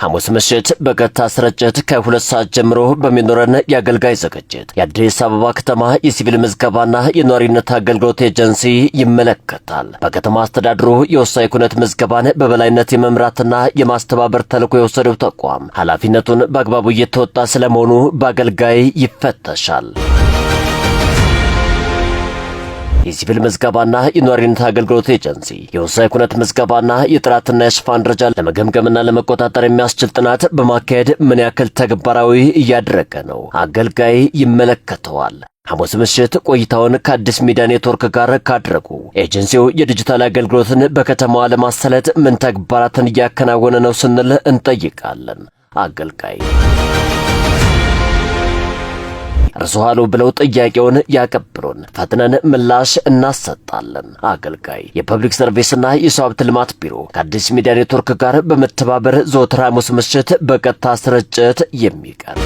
ሐሙስ ምሽት በቀጥታ ስርጭት ከ2 ሰዓት ጀምሮ በሚኖረን የአገልጋይ ዝግጅት የአዲስ አበባ ከተማ የሲቪል ምዝገባና የነዋሪነት አገልግሎት ኤጀንሲ ይመለከታል። በከተማ አስተዳደሩ የወሳኝ ኩነት ምዝገባን በበላይነት የመምራትና የማስተባበር ተልዕኮ የወሰደው ተቋም ኃላፊነቱን በአግባቡ እየተወጣ ስለመሆኑ በአገልጋይ ይፈተሻል። የሲቪል ምዝገባና የነዋሪነት አገልግሎት ኤጀንሲ የወሳኝ ኩነት ምዝገባና የጥራትና የሽፋን ደረጃ ለመገምገምና ለመቆጣጠር የሚያስችል ጥናት በማካሄድ ምን ያክል ተግባራዊ እያደረገ ነው? አገልጋይ ይመለከተዋል። ሐሙስ ምሽት ቆይታውን ከአዲስ ሚዲያ ኔትወርክ ጋር ካደረጉ ኤጀንሲው የዲጂታል አገልግሎትን በከተማዋ ለማሰለት ምን ተግባራትን እያከናወነ ነው ስንል እንጠይቃለን። አገልጋይ እርሷሉ ብለው ጥያቄውን ያቀብሉን፣ ፈጥነን ምላሽ እናሰጣለን። አገልጋይ የፐብሊክ ሰርቪስና የሰው ሀብት ልማት ቢሮ ከአዲስ ሚዲያ ኔትወርክ ጋር በመተባበር ዘወትር ሐሙስ ምሽት በቀጥታ ስርጭት የሚቀርብ